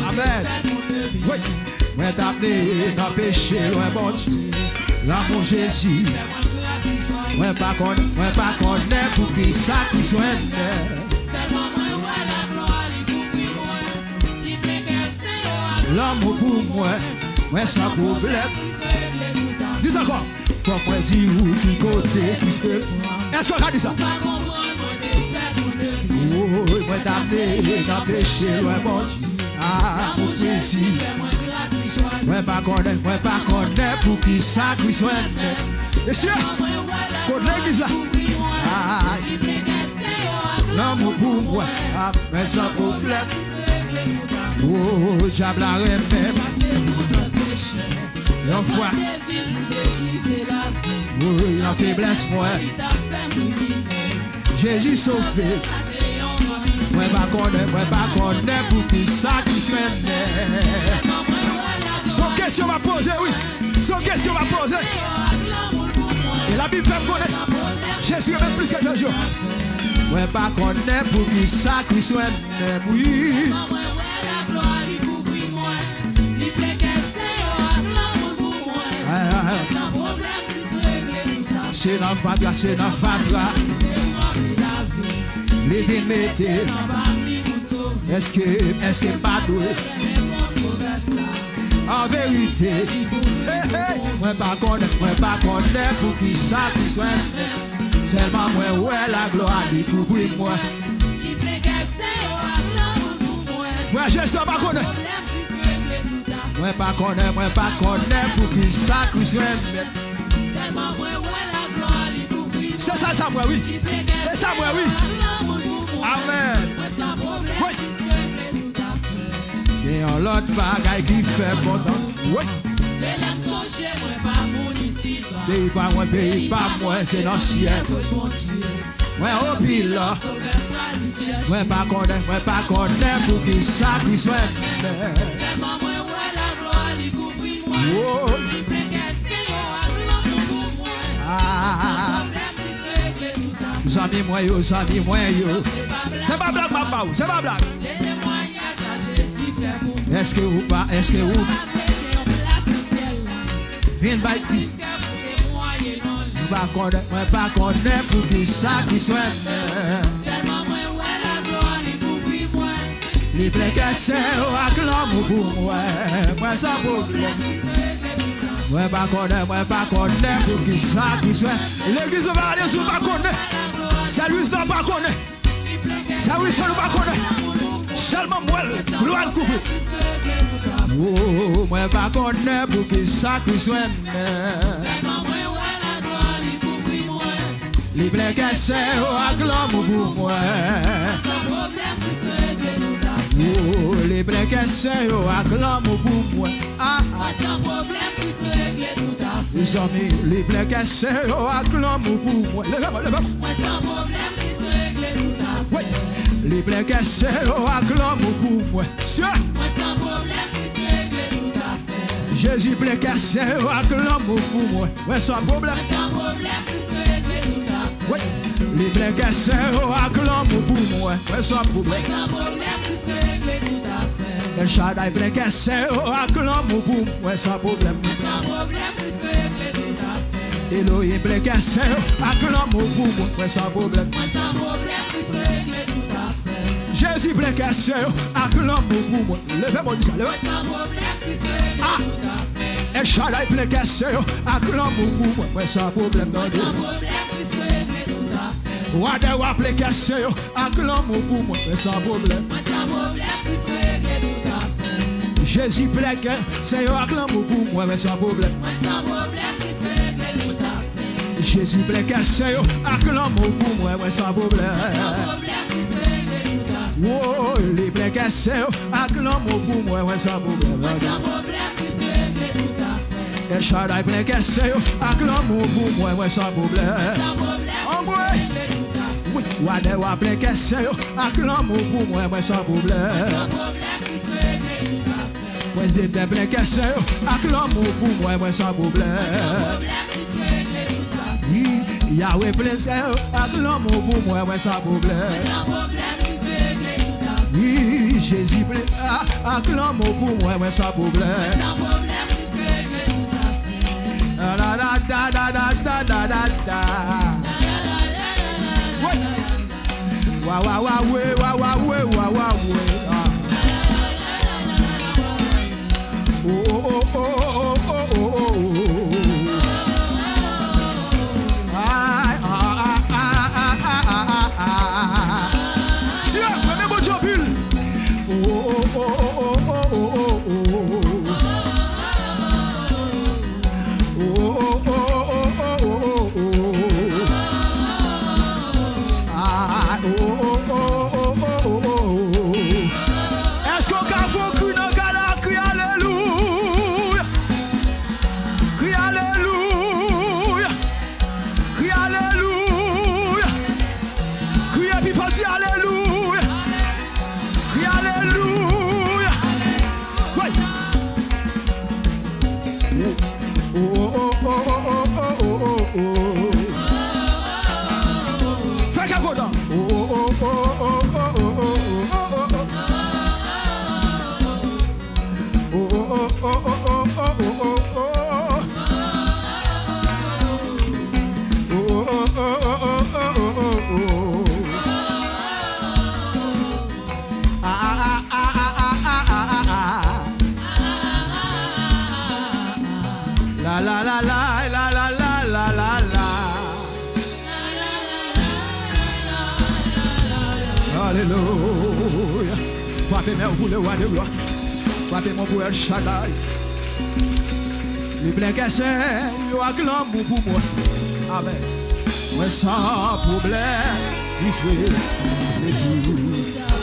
Amen. Oui. Moi t'appeler dans péché loin bon Dieu. L'amour Jésus. Moi pas connaître pour qui ça qui soigne. L'amour pour moi sans problème. Dis encore. Faut moi dire où qui côté qui se fait. Est-ce qu'on a dit ça? Oh, moi t'appeler dans péché loin bon Dieu. Ah, mon Jésus. Moi pas connaître pour qui ça qui soigne. Monsieur, côté l'église là. Ah, l'amour pour moi, ah, mais sans problème. Oh, diable la même. J'en vois. Oui, la faiblesse, moi. Jésus sauvé. Moi pas connaître pour qui ça qui se fait. Son question va poser, oui. Son question va poser. Et la Bible fait connaître. Jésus est même plus que Jojo. Moi pas connaître pour qui ça qui se fait. Oui. C'est dans Fatra, c'est dans Fatra. Les villes mettez. Est-ce que pas doué? En vérité, moi pas connaître pour qui ça qui soit. Seulement moi ouais la gloire découvrir moi. Frère, je ne pas connaître. Moi pas connaître pour qui ça qui soit. C'est ça moi oui. C'est ça moi oui. Amen. Oui. Et on l'autre bagaille qui fait bon temps. Oui. C'est l'action chez moi pas municipal. Pays pas moi, c'est dans le ciel. Moi au pile là. Moi pas connaître pour qui ça qui soit. Seulement moi ouais la gloire lui couvrir moi. Il peut casser au moi. Ah. Zami moi yo. C'est pas blague papa, c'est pas blague. C'est témoignage à Jésus fait pour moi. Est-ce que vous viens by Christ. Moi pas connaître pour qui ça qui soit. Seulement moi ouais la gloire lui couvrir moi. Les pleins cassés au l'amour pour moi. Moi sans problème. Moi pas connaître pour qui ça qui soit. L'église va aller sur pas connaître. Service non pas connaître. Service non pas connaître. Seulement moi gloire couvrir. Oh, moi pas connaître pour qui ça qui soit. Seulement moi ouais la gloire lui couvrir moi. Les pleins cassés au l'amour pour moi. Sans problème qui se règle tout à fait. Oh, les pleins cassés au l'amour pour moi. Ah, Sans problème qui se règle tout à fait. les amis, les pleins cassés au l'amour pour moi. Levez-moi. Moi sans problème qui se règle tout à Oui, fait. les pleins cassés au l'amour pour moi. Sûr. Moi sans problème qui se règle tout à fait. Jésus plein cassé au l'amour pour moi. Ouais, sans problème. Moi sans problème qui se règle tout à fait. Oui, les pleins cassés au l'amour pour moi. Ouais, sans problème. Moi sans problème qui se règle tout à fait. El Shaddai plein cassé au l'amour pour moi. Sans problème. Moi sans problème qui se règle tout à fait. Elohim plein cassé au l'amour pour moi. Ouais, sans problème. Moi sans problème qui se règle tout à fait. Jésus plein cassé au l'amour pour moi. Levez-moi ça. Moi sans problème qui se règle tout à fait. El Shaddai plein cassé au l'amour pour moi. Ouais, sans problème. Moi sans problème qui se règle tout à fait. Wade wa plein cassé au l'amour pour moi. Ouais, sans problème. Moi sans problème qui se règle tout à fait. Jésus plein cassé au l'amour pour moi. Ouais, sans problème. Moi sans problème qui se règle tout à fait. Jésus plein cassé au l'amour pour moi. Ouais, sans problème. Sans problème qui se règle tout à fait. Oh, les pleins cassés au l'amour pour moi. Ouais, sans problème. Moi sans problème qui se règle tout à fait. El Shaddai plein cassé au l'amour pour moi. Ouais, sans problème. Sans problème En qui se vrai. règle tout à fait. Oui, Wade wa plein cassé au l'amour pour moi. Ouais, sans problème. Sans problème qui se règle tout à fait. Prince des pleins cassé au l'amour pour moi. Ouais, sans problème. Sans problème qui se règle tout à fait. Oui, Yahweh plein cassé au l'amour pour moi. Ouais, sans problème. Sans problème qui se règle tout à fait. Oui, Jésus plaît, acclame pour moi, mais sans problème. Sans problème, puisque Dieu tout a fait. Da da da da da da da da da. Wa wa wa we wa wa we wa wa we. Oh oh oh oh oh oh oh. Ah ah ah ah ah ah ah. Tiens, premier bon jambule. Oh oh oh oh oh oh oh oh. Oh oh oh oh oh oh oh. Ah oh oh oh oh oh oh. Est-ce qu'on a fait cru dans gala cri alléluia. Cri alléluia. Cri alléluia. Cri et puis faut dire alléluia. Cri alléluia. Ouais. Oh oh oh oh oh oh oh oh. Fais qu'à goda. Oh oh oh oh oh oh oh oh oh. Oh oh oh oh oh oh oh oh oh. Oh oh oh oh oh oh oh. Ah ah ah ah ah ah ah ah. La la la la la la la la la la. Alléluia. Frappez moi pour le roi de gloire. Frappez moi pour El Shaddai. Le plein cassé, il a glamour pour moi. Amen. Moi sans problème, il serait le tout.